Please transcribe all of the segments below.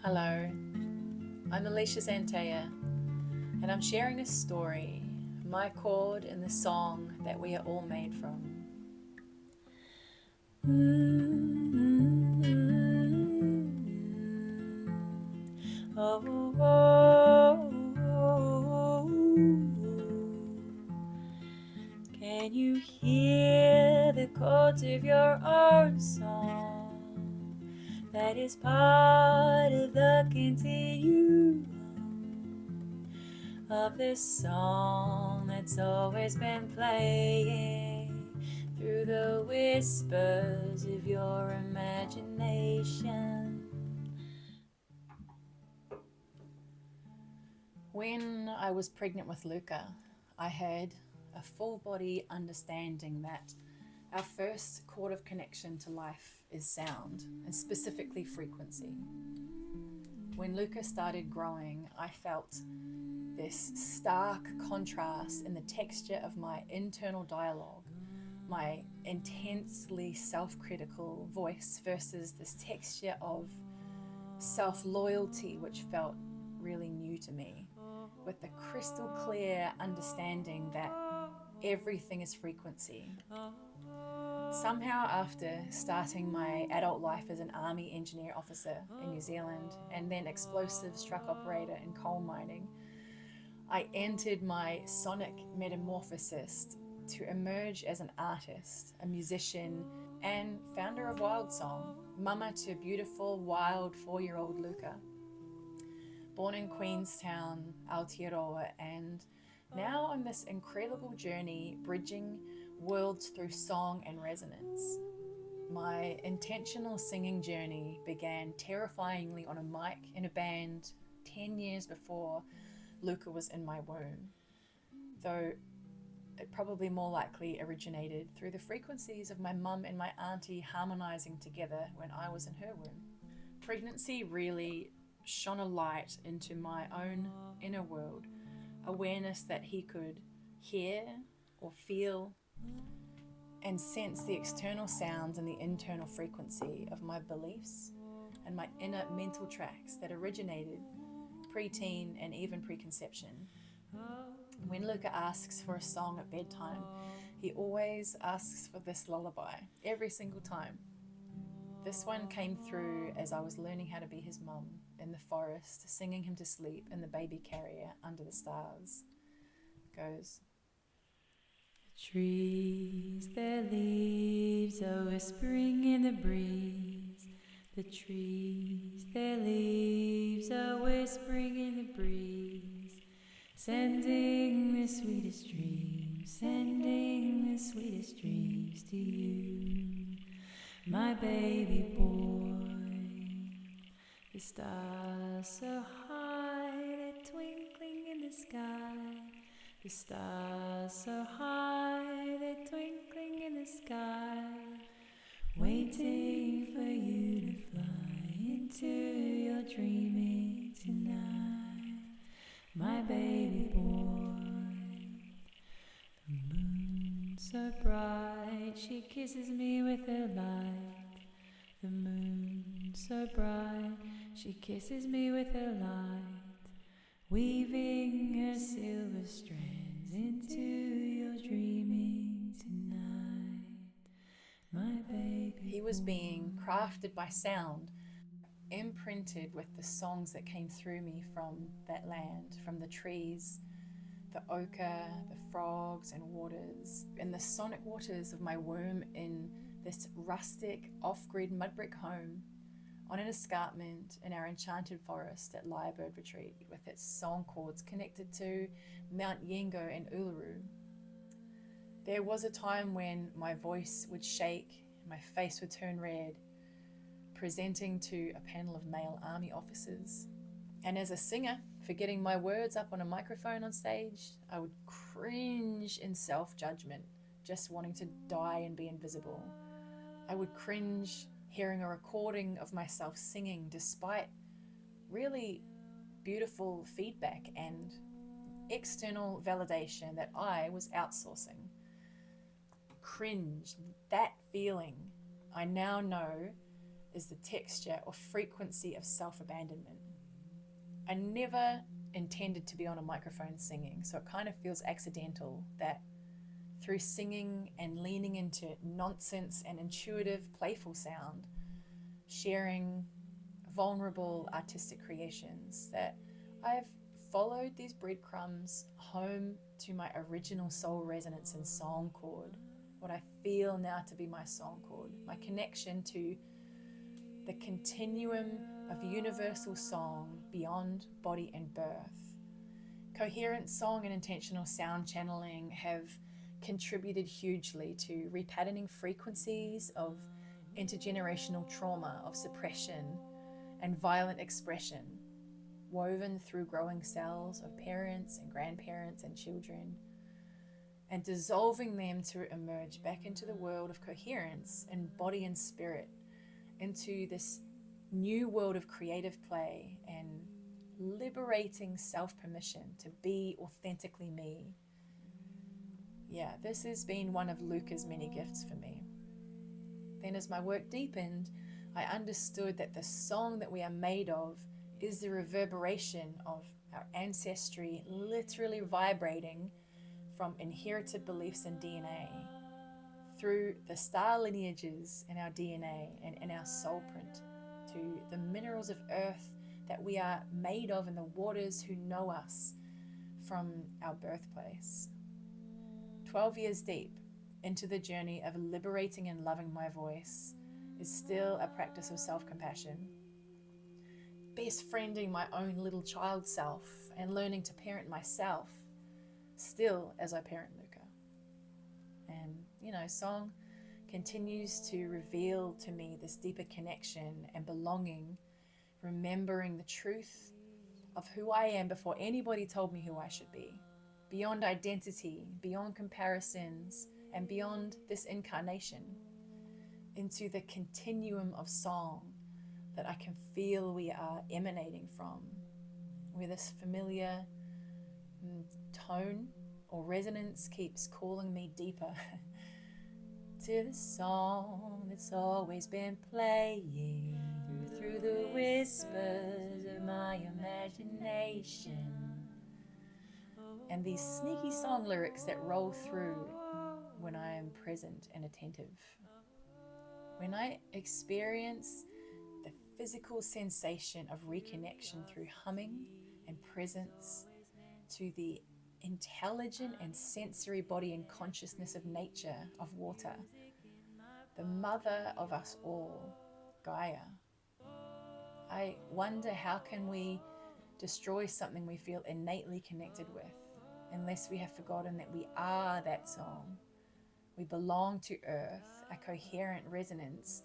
Hello, I'm Elisha and I'm sharing a story, my chord in the song that we are all made from. Oh, oh, oh, can you hear the chords of your own song? That is part of the continuum of this song that's always been playing through the whispers of your imagination. When I was pregnant with Luca, I had a full body understanding that our first chord of connection to life is sound, and specifically frequency. When Luca started growing, I felt this stark contrast in the texture of my internal dialogue, my intensely self-critical voice versus this texture of self-loyalty, which felt really new to me, with the crystal clear understanding that everything is frequency. Somehow, after starting my adult life as an army engineer officer in New Zealand and then explosives truck operator in coal mining, I entered my sonic metamorphosis to emerge as an artist, a musician, and founder of Wild Song, mama to beautiful, wild 4-year-old Luca. Born in Queenstown, Aotearoa, and now on this incredible journey bridging worlds through song and resonance. My intentional singing journey began terrifyingly on a mic in a band 10 years before Luca was in my womb, though it probably more likely originated through the frequencies of my mum and my auntie harmonizing together when I was in her womb. Pregnancy really shone a light into my own inner world, awareness that he could hear or feel and sense the external sounds and the internal frequency of my beliefs and my inner mental tracks that originated preteen and even preconception. When Luca asks for a song at bedtime, he always asks for this lullaby every single time. This one came through as I was learning how to be his mum in the forest, singing him to sleep in the baby carrier under the stars. It goes, trees, their leaves are whispering in the breeze. The trees, their leaves are whispering in the breeze. Sending the sweetest dreams, sending the sweetest dreams to you, my baby boy. The stars so high, they're twinkling in the sky. The stars so high, they're twinkling in the sky, waiting for you to fly into your dreaming tonight, my baby boy. The moon so bright, she kisses me with her light. The moon so bright, she kisses me with her light, weaving her silver strands into your dreaming tonight, my baby. He was being crafted by sound, imprinted with the songs that came through me from that land, from the trees, the ochre, the frogs and waters, and the sonic waters of my womb in this rustic, off-grid mud brick home on an escarpment in our enchanted forest at Lyrebird Retreat, with its song chords connected to Mount Yengo and Uluru. There was a time when my voice would shake, my face would turn red, presenting to a panel of male army officers. And as a singer, forgetting my words up on a microphone on stage, I would cringe in self-judgment, just wanting to die and be invisible. I would cringe hearing a recording of myself singing despite really beautiful feedback and external validation that I was outsourcing. Cringe, that feeling, I now know, is the texture or frequency of self-abandonment. I never intended to be on a microphone singing, so it kind of feels accidental that through singing and leaning into nonsense and intuitive, playful sound, sharing vulnerable artistic creations, that I've followed these breadcrumbs home to my original soul resonance in Songchord, what I feel now to be my Songchord, my connection to the continuum of universal song beyond body and birth. Coherent song and intentional sound channeling have contributed hugely to repatterning frequencies of intergenerational trauma, of suppression and violent expression, woven through growing cells of parents and grandparents and children, and dissolving them to emerge back into the world of coherence in body and spirit, into this new world of creative play and liberating self-permission to be authentically me. Yeah, this has been one of Luca's many gifts for me. Then as my work deepened, I understood that the song that we are made of is the reverberation of our ancestry, literally vibrating from inherited beliefs and DNA through the star lineages in our DNA and in our soul print, to the minerals of earth that we are made of in the waters who know us from our birthplace. 12 years deep into the journey of liberating and loving my voice is still a practice of self-compassion, best friending my own little child self and learning to parent myself still as I parent Luca. And song continues to reveal to me this deeper connection and belonging, remembering the truth of who I am before anybody told me who I should be, beyond identity, beyond comparisons, and beyond this incarnation, into the continuum of song that I can feel we are emanating from, where this familiar tone or resonance keeps calling me deeper to the song that's always been playing through the whispers of my imagination, and these sneaky song lyrics that roll through when I am present and attentive. When I experience the physical sensation of reconnection through humming and presence to the intelligent and sensory body and consciousness of nature, of water, the mother of us all, Gaia, I wonder, how can we destroy something we feel innately connected with unless we have forgotten that we are that song? We belong to earth. A coherent resonance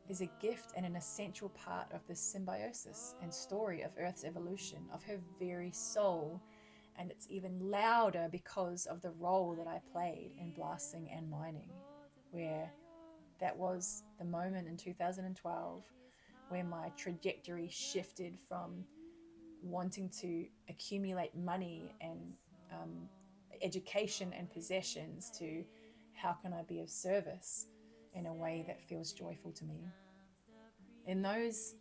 is a gift and an essential part of the symbiosis and story of Earth's evolution, of her very soul. And it's even louder because of the role that I played in blasting and mining, where that was the moment in 2012 where my trajectory shifted from wanting to accumulate money and education and possessions to how can I be of service in a way that feels joyful to me. In those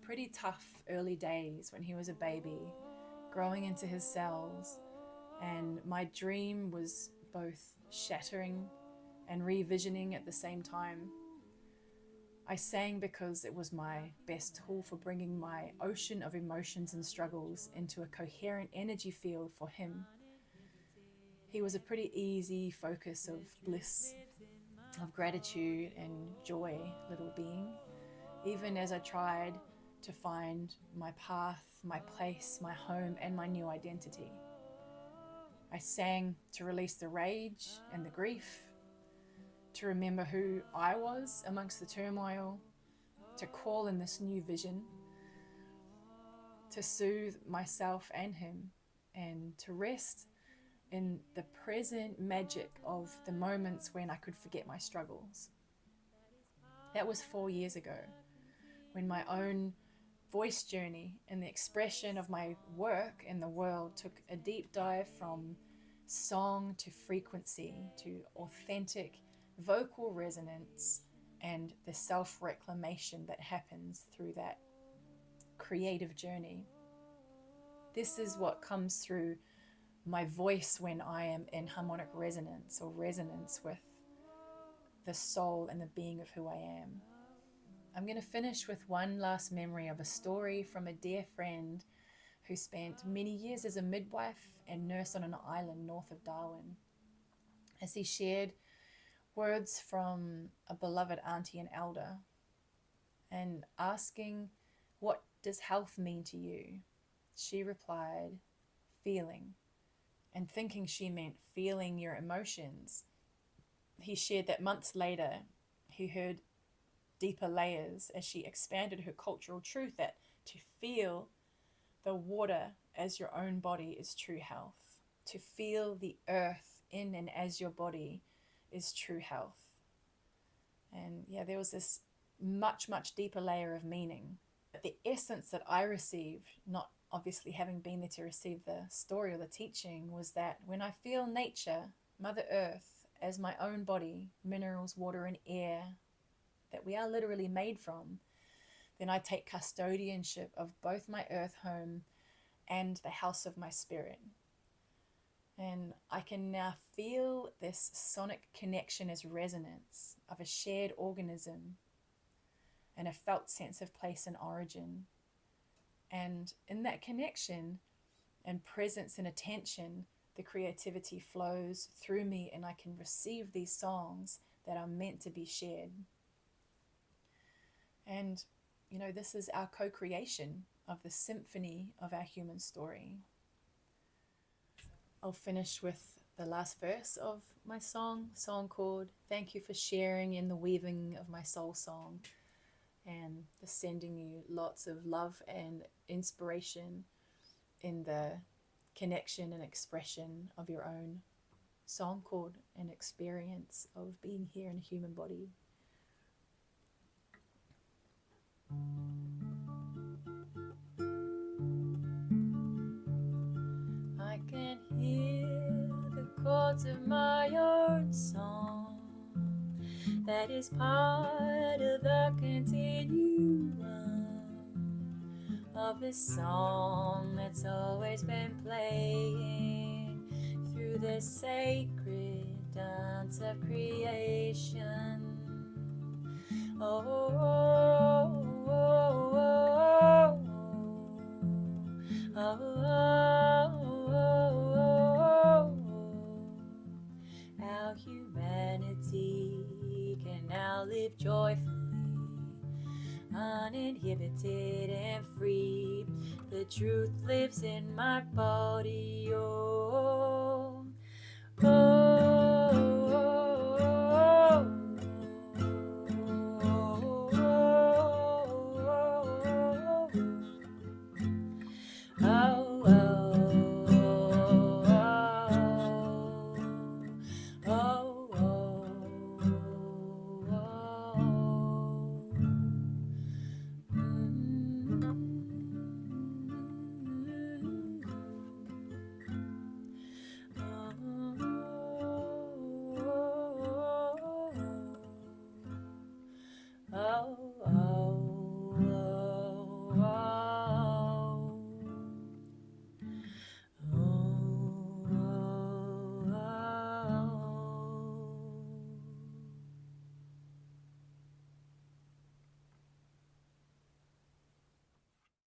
pretty tough early days when he was a baby, growing into his cells, and my dream was both shattering and revisioning at the same time, I sang because it was my best tool for bringing my ocean of emotions and struggles into a coherent energy field for him. He was a pretty easy focus of bliss, of gratitude and joy, little being, even as I tried to find my path, my place, my home, and my new identity. I sang to release the rage and the grief, to remember who I was amongst the turmoil, to call in this new vision, to soothe myself and him, and to rest in the present magic of the moments when I could forget my struggles. That was 4 years ago, when my own voice journey and the expression of my work in the world took a deep dive from song to frequency to authentic vocal resonance and the self-reclamation that happens through that creative journey. This is what comes through my voice when I am in harmonic resonance or resonance with the soul and the being of who I am. I'm going to finish with one last memory of a story from a dear friend who spent many years as a midwife and nurse on an island north of Darwin, as he shared words from a beloved auntie and elder and asking, "What does health mean to you?" She replied, "Feeling," and thinking she meant feeling your emotions. He shared that months later he heard deeper layers as she expanded her cultural truth that to feel the water as your own body is true health. To feel the earth in and as your body is true health. And yeah, there was this much, much deeper layer of meaning. But the essence that I received, not obviously having been there to receive the story or the teaching, was that when I feel nature, Mother Earth, as my own body, minerals, water and air, that we are literally made from, then I take custodianship of both my earth home and the house of my spirit. And I can now feel this sonic connection as resonance of a shared organism and a felt sense of place and origin. And in that connection and presence and attention, the creativity flows through me and I can receive these songs that are meant to be shared. And, you know, this is our co-creation of the symphony of our human story. I'll finish with the last verse of my song, Songchord. Thank you for sharing in the weaving of my soul song, and for sending you lots of love and inspiration in the connection and expression of your own Songchord and experience of being here in a human body. I can hear the chords of my own song that is part of the continuum of the song that's always been playing through the sacred dance of creation. Oh, oh, oh, oh, oh, oh, oh, oh. Our humanity can now live joyfully, uninhibited and free. The truth lives in my body. Oh.